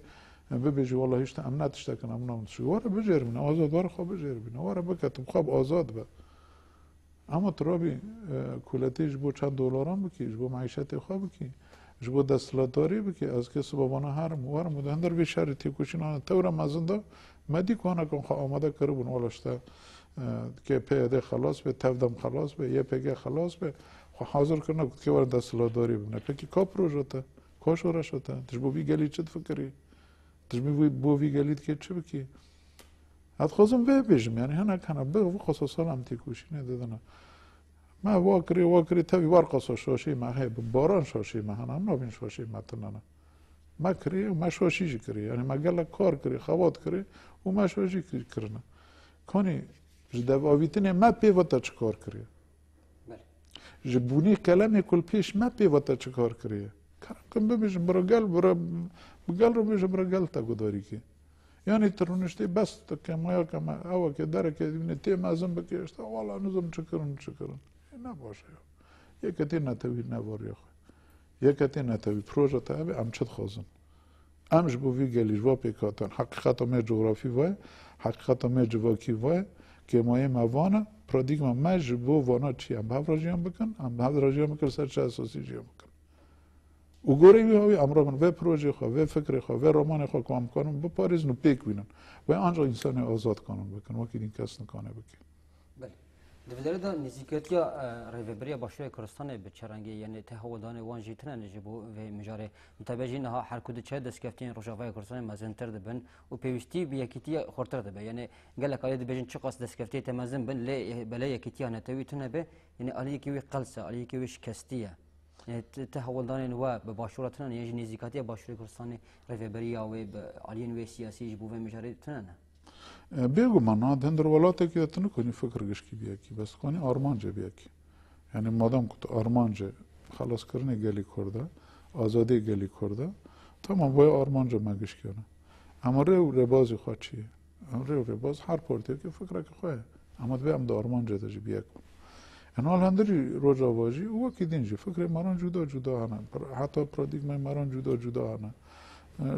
Speaker 2: ببیجی والله هیچ امنیتش تکن امنیتش واره بجر بینه آزاد واره خواب بجر بینه واره بکتم خواب آزاد به اما ترابی کولتی جبو چند دلاران بکی جبو معیشت خواب بکی جبو دستلات داری بکی از کسی بابانا هرم وارم بوده هندر بی شرطی کشین آنه تورم از انده مدی کنه کن خواه آمده کرو بون والاشته که پیاده خلاص به تفدم خلاص به یه پیگه خلاص به خواه حاضر کنه کد که وارد دستلات داری بینه پکی کا پروژته کا شورشته جبو بی گلی چد فکری تجمی بو وی گلید که چه بکی؟ ات خوزم بجم یعنی هنر کنه به خصوصا هم تیکوشی ندادن ما واکری تاوی وار قصه شاشی ما هی باران شاشی ما هنر نبین شاشی متنانه ما کری و ما شاشی کری یعنی ما گله کار کری خواد کری و ما شاشی کرنه کنی جدو آویتنه ما پیوتا چه کار کری جبونی کلمه کل پیش ما پیوتا چه کار کری کم ببیشم برا گل رو میشه برای گل تا گداری که یعنی ترونشتی بس که مایا که ما اوه که داره که دیونه تی مازم بکیشتا والا نزم چکرن نباشه یکتی نتوی نواری خو یکتی نتوی پروژه تابه ام چد خوزن امش بو وی گلیش وا پیکاتن حقیقت ما جغرافی وای حقیقت ما جواکی وای که مایه موانه پرادیگما مج بو وانا چی ام باور راجیان بکن ام باور راجیان بکن سر چه اساسی جیان بکن و گوری وی امروز من و پروژه خو و فکر خو و رمان خو کام کنم با پاریس نو پیک بینن و آنجا انسان آزاد کنن بکن و که این کس نکنه بکن
Speaker 1: بله دویداره دا نزیکتیا ریوبریا باشوی کردستان به چرنگی یعنی تهودان وان جیتن نجبو و مجاره متوجه نها هر کد چه دستکفتین روجاوای کردستان مزنتر دبن و پیوستی به یکیتیا خورتر دبه یعنی گله کاری دبیجن چه قاس دستکفتی تمزن بن لی بلا یکیتیا نتوی تونه به یعنی علی کی وی قلسه علی کی وی شکستیه تهولدان و به باشورتان یعنی نزیکاتی باشوری کردستان ریوبریا و علیان و سیاسی جبو و مجاره تونه
Speaker 2: بگو من هندر ولاته که اتنه کنی فکر گشکی بیا کی بس کنی آرمانجه بیا کی یعنی مادام که آرمانجه خلاص کرنه گلی کرده آزادی گلی کرده تمام باید آرمانجه مگش کنه اما ربازی خواه چیه رباز هر پارتی که فکر که خواه اما بیم دا آرمانجه داشی بیا کن انال هندری روجا واجی او کی دینجی فکر مران جدا هنه حتی پرادیگمای مران جدا هنه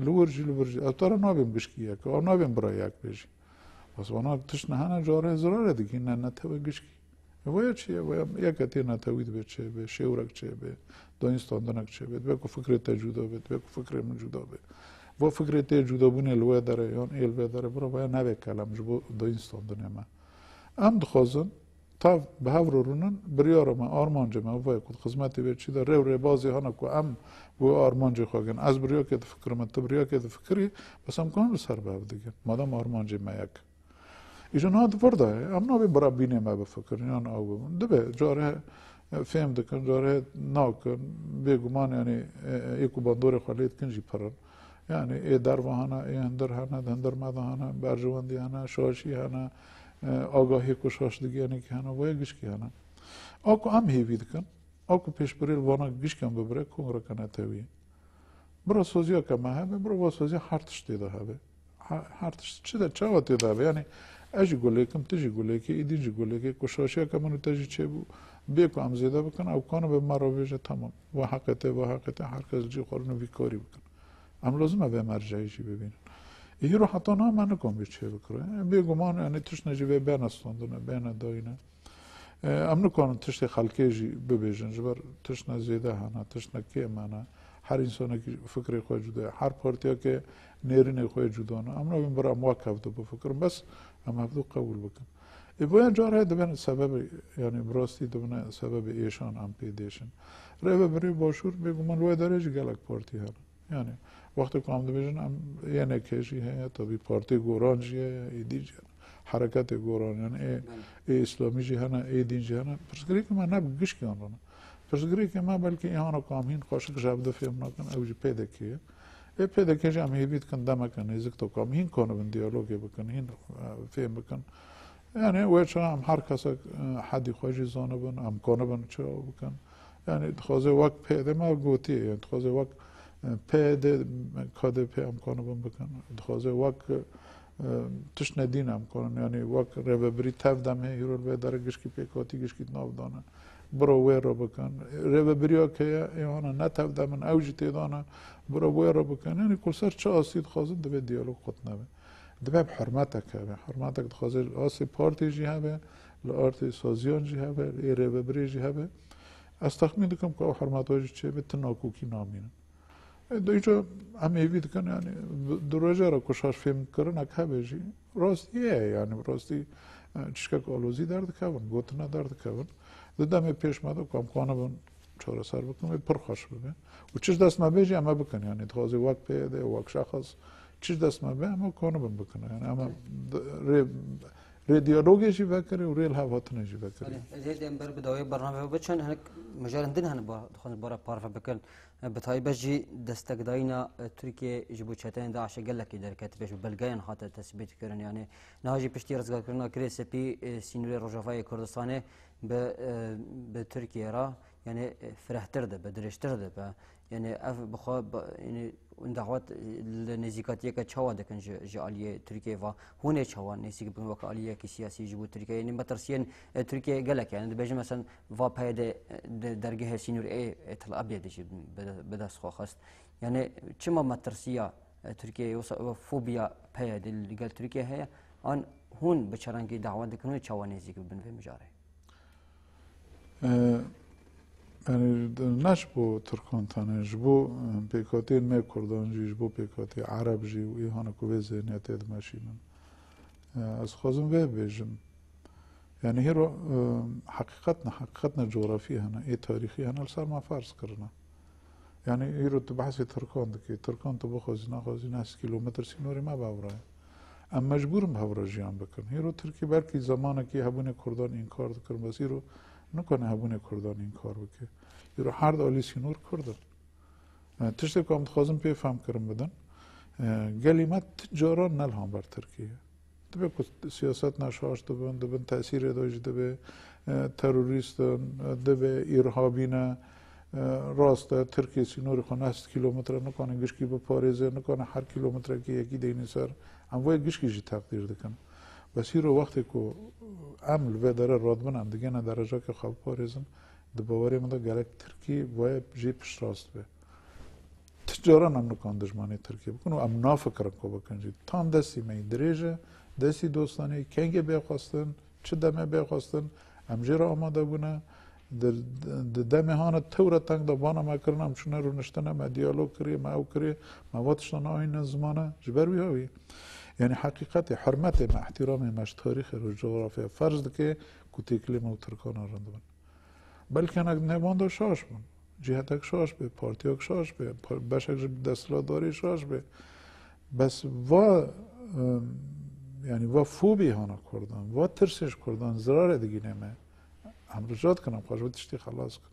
Speaker 2: لورجی اتارا نابیم گشکیه که نابیم برای یک بیشی بس وانا تش نهانه جاره زراره دیگه نه نتوه گشکی ویا چیه ویا یک تی نتوید به چه به شورک چه به دانستان دنک چه به کو فکر ته جدا به کو فکر من جدا به و فکر ته جدا بونه لو داره یان ال به داره برو ویا نه کلام جو دانستان دنما ام دخوازن تا به هورونن بریار ما آرمانج ما وای کد خدمتی به چی داره رو بازی هانا کو ام و آرمانج خواگن از بریا که فکر من بریا که فکری بس هم کن سر به دیگه مادام آرمانج ما یک ایشون هاد فردا ام نبی برا بینه ما بفکر یان او دبه جاره فهم دکن جاره ناکن بگمان یعنی یکو باندور خالید کنجی پرن یعنی ای در وهانا ای هندر هانا هندر مادهانا برجواندی هانا شاشی هانا آگاهی کشاش دیگه یعنی که هانا وای گیش که هانا آکو ام هیوید کن آکو پیش بریل وانا گیش کن ببره کنگره کنه تاوی برا سوزیا که ما همه برا سوزیا هرتش دیده هبه هرتش چه ده چه وقت دیده هبه یعنی اجی گله کم تجی گله که ایدینجی گله که کشاشی که منو تجی چه بو بیکو هم زیده بکن او کانو به مرا بیجه تمام و حقیقته هر کس جی خورنو ویکاری بکن ام لازمه به مرجعی چی ببینن این رو حتی نه من نکن بیچه بکره بیگمان یعنی تش نجیبه بین استاندونه بین داینه ام نکن تش خلقی جی ببیجن جبر تش نزیده هنه تش نکیه منه هر انسان که فکری خود جدا هر پارتیا که نیرین خود جدا نه ام نبیم برای موقف دو بفکرم بس ام هفدو قبول بکن باید جاره دبن سبب یعنی براستی دبن سبب ایشان ام پیدیشن ره بری باشور بیگمان لوی درجه گلک پارتی هر یعنی وقتی که هم دبیجن ام یه نکشی هست تابی پارتی گورانجیه ایدیجه حرکت گوران یعنی ای اسلامی جی هنه ای دین جی هنه پرسگری که من نب گش که آنرانه پرسگری که من بلکه ایهانا کامهین خوشک جاب دفیم نکن اوجی پیدا کیه ای پیدا کیه هم هیوید کن دم کن ایزک تو کامهین کنه بن دیالوگی بکن هین فهم بکن یعنی ویچه هم هر کس حدی خوشی زانه بن هم کنه بن چه بکن یعنی خوازه وقت پیدا ما گوتیه یعنی خوازه وقت پیدا کاده پی هم کنه بن بکن خوازه وقت تش ندین هم کنن یعنی وقت روبری تف دمه هیرول به درگش کی پیکاتی گش کی ناو دانه برو وی رو بکن روبری ها که اینا نه تف دمن اوجی تیدانه برو وی رو بکن یعنی کل سر چه آسید خوازه دبی دیالوگ خود نبه دبی بحرمتک هبه حرمتک خوازه آسی پارتی جی هبه لارتی سازیان جی هبه ای روبری جی هبه از تخمین دکم که حرمت هاجی چه به تناکوکی نامینه دویچه هم ایوید کن یعنی دروژه را کشاش فیلم کرن اکه بیجی راستیه یعنی راستی چشکک آلوزی درد کون گوتنا درد کون دادم پیش مده کام کنه بن چهار سر بکنم پر خوش ببین و چیز دست ما بیجی اما بکن یعنی تازه وقت پیده وقت شخص چیز دست ما بی اما کنه بن بکنه یعنی اما ری دیالوگی جی بکره و ریل هواتنه جی بکره.
Speaker 1: زید امبر بداوی برنامه بچن هنک مجاردن هن خون برا پارف بکن بتای بجی دستگداینا ترکیه جبو چتن داعش گلک در کتبش بلگاین خاطر تثبیت کردن یعنی نهاجی پشتی رزگار کردن کریسپی سینوری روجافای کردستان به ترکیه را یعنی فرهتر ده بدرشتر ده یعنی اف بخوا یعنی اون دعوت نزیکاتی که چهوا دکن جالیه ترکیه و هونه چهوا نزیک بکن وقت علیه کی سیاسی جبو ترکیه یعنی مترسین ترکیه گلک یعنی بیش مثلا و پاید درگه سینور اطلاع ابیده چی بدست خواست یعنی چما مترسیا ترکیه و فوبیا پاید لیگال ترکیه هیا آن هون بچرانگی دعوت دکن چهوا نزیک بکن به مجاره
Speaker 2: یعنی نش بو ترکان تانه جبو پیکاتی می کردان جی جبو پیکاتی عرب جی و ایهانا کوی ذهنیت ادماشینن از خوازم وی بیجم یعنی هیرو حقیقتنا جغرافی هنه ای تاریخی هنه لسر ما فرض کرنه یعنی هیرو تو بحثی ترکان دکی ترکان تو بخوازی نخوازی 90 کیلومتر سینوری ما باورای ام مجبورم هورا جیان بکن هیرو ترکی بلکی زمانه که هبون کردان این کار دکرم بس هیرو نکنه هبونه کردان این کار بکه یرو هر دالی سینور کردن تشتی که هم خوازم پی فهم کرم بدن گلیمت تجاران نلهم بر ترکیه دبی که سیاست نشاشت دبن تأثیر داشت دبی تروریستان دبی ارهابینه راست ترکیه سینور خونه 90 کیلومتر نکنه گشکی به پاریزه نکنه هر کیلومتر که یکی دینی سر هم وای گشکی جی تقدیر دکن بس هیرو وقتی که عمل و داره رادمن هم دیگه نه درجه که خواب پاریزن ده باوری من دا گلک ترکی وای جی پشت راست به تجاران هم نکن دجمانی ترکی بکن و ام نافکرن که بکن جی تام دستی می دریجه دستی دوستانی کنگی بیخواستن چه دمه بیخواستن امجرا آماده بونه در دم هان تورا تنگ دا بانا ما کرنم چونه رو نشتنه ما دیالوگ کری ما او کری ما واتشتن آین زمانه جبر وی هاوی یعنی حقیقت حرمت ما احترام ماش تاریخ رو جغرافیا فرض که کوتیکلی ما ترکان رند بن بلکه نباند شاش بن جهتک شاش به پارتیاک شاش به بشک دستلاداری شاش به بس و یعنی و فوبی هانا کردن و ترسش کردن زرار دیگه نمه امروزات کنم خواهش تشتی خلاص کن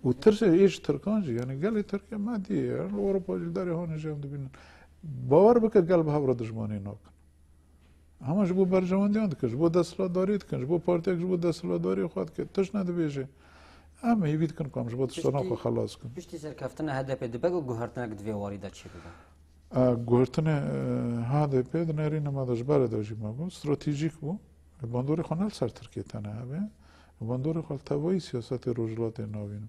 Speaker 2: و ترس ایش ترکان جی یعنی گلی ترکیه ما دیه اروپا جی داری هانه جیم دبینن باور بکر قلب ها برا دشمانی نکن همه جبو برجوان دیان دکن جبو دستلاداری دکن جبو پارتیک جبو دستلاداری خواهد که تش نده بیشه اما هیوید کن کام جبو تشتانا خواهد خلاص کن
Speaker 1: پشتی سرکفتن هدف دبگو گوهرتنک دوی واریده چی بگم؟
Speaker 2: گوهرتن HDP نری نمادش بر داشتی مگم استراتژیک بو باندوری خانال سر ترکیه تنه هبه باندوری خال توایی سیاست روزلات نوین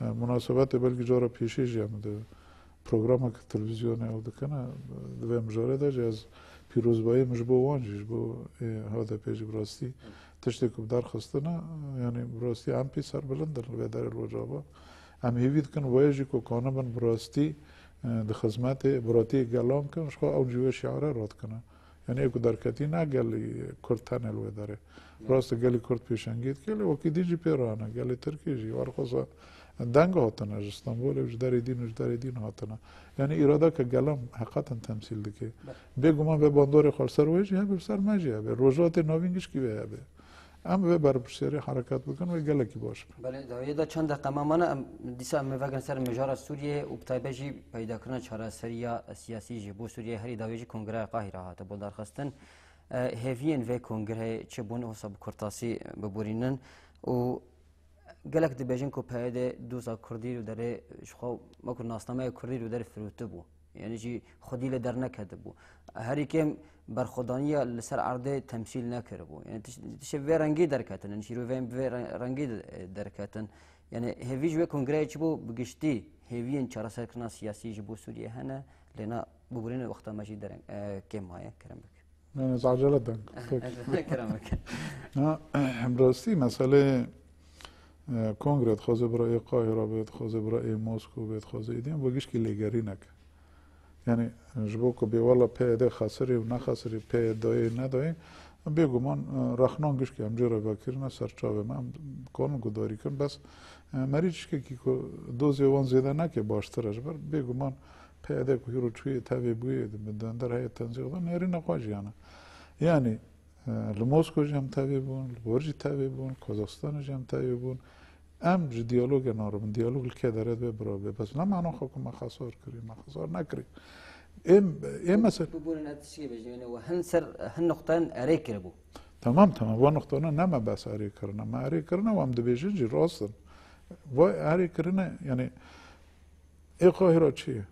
Speaker 2: مناسبت بلکه جارا پیشی جام ده پروگرام که تلویزیون او دکنه دوی مجاره داشت از پیروزبایی مجبو وانجیش بو HDP جی براستی تشتی کب درخواست نه یعنی براستی هم پی سر بلند در در الوجابا هم هیوید کن وایجی کو کانه بن براستی د خدمت براتی گلام کن شو او جوه شعاره راد کنه یعنی اگه درکتی نه گلی کرد تنل داره راست گلی کرد پیشنگید کلی وکی دیجی پیرانه گلی ترکی جی وارخوزا دنگ هاتنه از استانبول اجدار دین هاتنه یعنی اراده که گلام حقیقتا تمثیل دکه بگو من به باندور خالصر ویجی هبه بسر مجی هبه روزات نوینگش کی هبه اما به برپرسیاری حرکت بکن و گله کی باشه
Speaker 1: بله داویه دا چند دقیقه مامانه دیسا مواجن سر مجار سوریه و بتایبه جی پیدا کردن چاره سریا سیاسی جی بو سوریه هری داویه جی کنگره قاهره هات بول درخواستن هفین و کنگره چه بون حساب کرتاسی ببورینن و گلک دبیجن کو پیدا دوزا کردی رو داره شخو ماکو ناسنامه کردی رو داره فروته بو یعنی جی خودی ل در نکده بو هری کم برخودانی لسر عرضه تمثیل نکرده بو یعنی تش وی رنگی درکتن یعنی شیرو وی رنگی درکتن یعنی هیویج و کنگره چی بو بگشتی هیوین چهار سرکنا سیاسی جبو سوریه هنه لنا ببرین وقت ماشی درن کم مایه کرم بک
Speaker 2: من از عجله دنگ
Speaker 1: کرم بک
Speaker 2: براستی مسئله کنگره خواسته برای قاهره بیاد خواسته برای مسکو بیاد خواسته ایدیم بگیش که لیگری نکه یعنی جبو که بیوالا پیده خسری و نخسری پیده ندایی بگو من رخنانگش که همجوره بکرنه سرچاوه من کانون گداری کن بس مریض که دوزی وان زیده نکه باشترش بر بگو من پیده که هیرو چوی تاوی بوید در های تنزیق دا نیری نخواهی یعنی لموسکو جم تاوی بون لبورجی تاوی بون کازاخستان جم تاوی بون ام جی دیالوگ نارم دیالوگ که دارد به برابر بس نه معنا خو که ما خسار کری ما خسار نکری ام مثلا
Speaker 1: ببورن اتشی بجنه و هن نقطان اری کربو
Speaker 2: تمام و نقطه نه ما بس اری کرنا ما اری کرنا و هم دبیجن جی راستن و اری کرنا یعنی ای قاهره چیه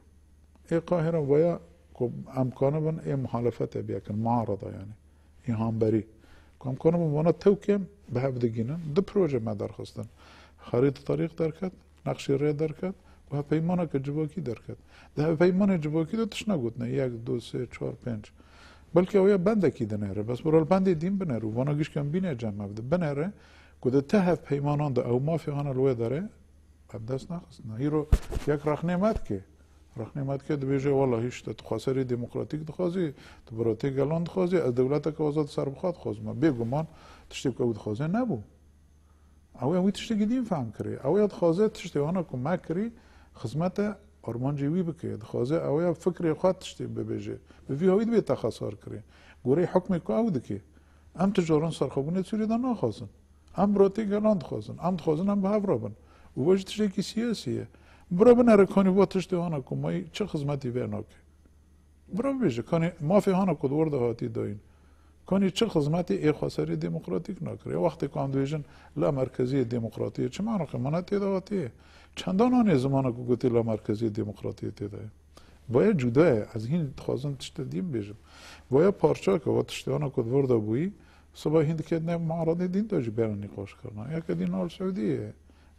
Speaker 2: ای قاهره ویا که امکانه بن ای مخالفت بیاکن معارضه یعنی ای همبری که امکانه بن وانا توکیم به هفدگینن ده پروژه ما درخواستن خرید طریق درکت نقش ری درکت و پیمانه که جواکی درکت ده پیمانه جواکی دو تش نگود نه 1 2 3 4 5 بلکه اویا بنده کی دنره بس برال بنده دین بنره و وانا گیش کم بینه جمع بده بنره که ده ته پیمانان ده او مافی هانا لوی داره دست نخست نه هیرو یک رخنیمت که دویجه والا هیچ خاصری دموکراتیک دخوازی دموکراتیک گلان دخوازی از دولت که آزاد سر بخواد خواست ما بگو من تشتی که بود خوازه نبو اوی تشتی گدیم فهم کری اوی خوازه تشتی وانا که ما کری خدمت آرمان جیوی بکه خوازه اوی فکری خواد تشتی ببیجه بفی هاوید بی تخصار کری گوری حکمی که او دکی ام تجاران سرخوبونی سوری دا نخوازن ام براتی گلان دخوازن ام دخوازن ام به هفرابن و وجه تشتی که سیاسیه برا بنره کنی با تشتی هانا که ما چه خدمتی بیناکه برا بیشه کنی مافی هانا که دورده هاتی داین کنی چه خدمتی ای خاصری دموکراتیک نکره وقتی که اندویجن لا مرکزی دموکراتیه چه معنی که منه تیده هاتیه چندان آنی زمانه که گوتی لا مرکزی دموکراتیه تیده باید جداه از این خوازن تشتی دیم بیشم باید پارچه که و تشتی هانا که دورده بویی صبح هند که نه معارضه دین داشت بیان نقاش کردن یا که دین آل سعودیه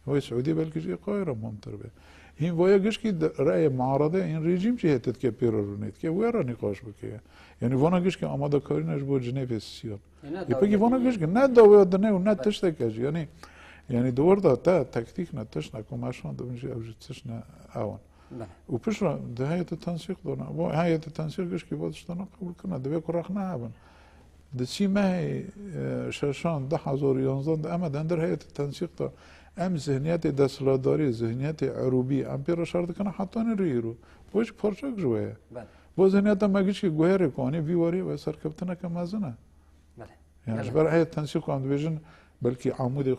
Speaker 2: وای سعودی بلکه جی قاهره ممتر به این وای گشکی رأی معارضه این رژیم جهتت که پیرورونید که وای را نقاش بکیه یعنی وانا گشکی آماده کاری نش بود ژنو سیون یپکی وانا گشکی نه داوی دنه و نه تشت کج یعنی دور دا تا تکتیک نه تش نه کماشون دونجی اوجتش نه آون و پیش را ده هیئت تنسیق دونه و هیئت تنسیق گشکی بودش دونه قبول کنه دوی کراخ نه هبن دسی ماه ششان 2011 اما دندر هیئت تنسیق تا ام ذهنیت دستلاداری ذهنیت عروبی ام پیرا شرط کنه حتی نریرو وش پرچک جوه با ذهنیت مگیش که گوهر کنی بیواری و سرکبتنه که مزنه یعنی برای هیئت تنسیق هم دویژن بلکه عمود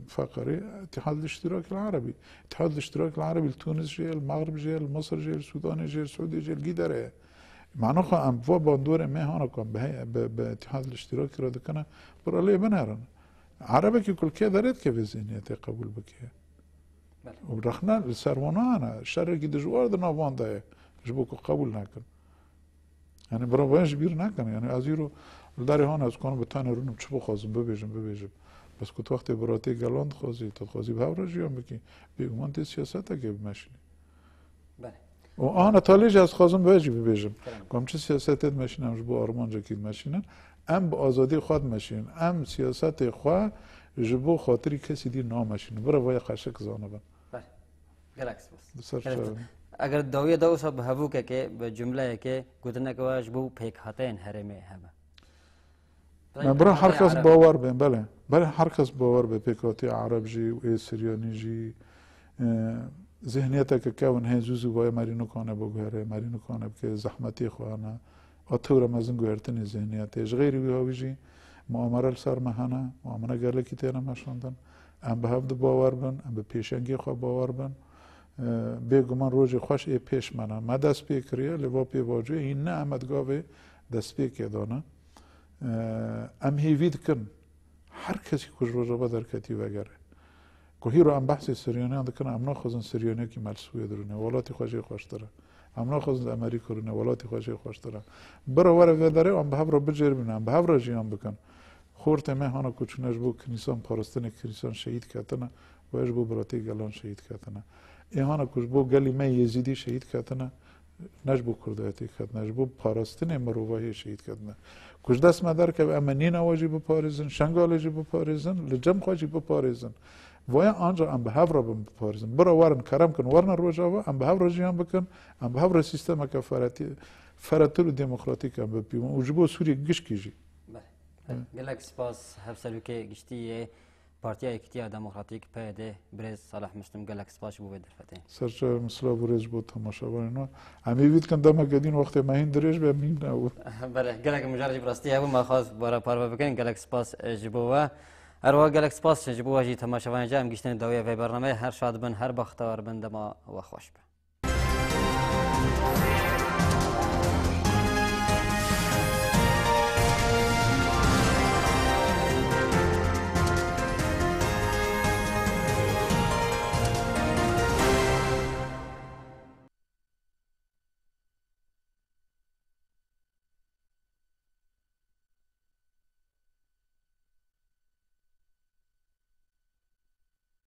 Speaker 2: فقري اتحاد الاشتراك العربي اتحاد الاشتراك العربي تونس جيل المغرب جيل مصر جيل السودان جيل السعوديه جيل قدره معناها ام فو باندور ما هنا كان باتحاد الاشتراك راد كان برالي بنارن عربي كل كده دارت كيف ذهنيتي قبول بكيه ورخنا السروانا انا شر كي دجوار دنا واندا جبوك قبول نكن يعني برافوش بير نكن يعني ازيرو داری هان از کنم به تن رونم چه بخوازم ببیجم بس که وقتی براتی گلاند خوازی تا خوازی به هورجی هم بکی بیگمان تی سیاست که بمشینی و آن تالیج از خوازم بهجی ببیجم کم چه سیاست مشینم جبو آرمان جکید مشینن ام به آزادی خود مشین ام سیاست خواه جبو خاطری کسی دی نامشین برای وای خشک زانه بن
Speaker 1: گلکس بس اگر داوی داو صاحب هبو که به جمله که گفتن که واج بو پیک هاتین هرمه همه
Speaker 2: برای هر کس باور بین بله برای هر کس باور به پیکاتی عرب جی و سریانی جی ذهنیت که کون هزوزو وای مرینو کنه بگوهره مرینو کنه که زحمتی خوانه آتور مزن گوهرتنی ذهنیتش غیری بیاوی جی معامره سر مهانه معامله گله کی تیرا مشاندن ام به هفت باور بن ام به پیشنگی خو باور بن بگمان روز خوش ای پیش منه ما دست پی کریه لوا پی واجه این نه امدگاوه دست پی که دانه ام هیوید کن هر کسی کج روزا با در کتی وگره که هیرو ام بحث سریانی هم دکنه ام ناخوزن سریانی که ملسوی درونه ولاتی خواجه خوش داره ام ناخوزن امریکا رونه ولاتی خواجه خوش داره برا وره وداره ام به هفرا بجر بینه ام به هفرا جیان بکن خورت مهانا کچونش بو کنیسان پارستن کنیسان شهید کتنه و اش بو براتی گلان شهید کتنه ایهانا کج بو گلی می یزیدی شهید کتنه نج بو کردایتی کتنه نج بو پارستن مروواهی شهید کتنه کج دست مدار که اما نین آواجی بپارزن شنگالجی بپارزن لجم خواجی بپارزن ویا آنجا ام به هفرا بپارزن برا وارن کرم کن ورن روجاوا ام به هفرا جیان بکن ام به هفرا سیستم که فراتر دموکراتیک ام بپیون وجبو سوری گش کیجی
Speaker 1: گلک سپاس هفسلو که گشتی پارتیا اکتیا دموکراتیک پیده برز صالح مسلم گلک سپاس بو بدر فتین
Speaker 2: سرچه مثلا برز بو تماشا بانینا امی وید کن دم گدین وقت ماهین درش به میم نبود
Speaker 1: بله گلک مجرد براستی هبو ما خواست برا پارو بکن گلک سپاس جبوه اروا گلک سپاس جبوه جی تماشا بانجا ام گشتن داویه وی برنامه هر شاد بن هر بختار بن دما و خوش به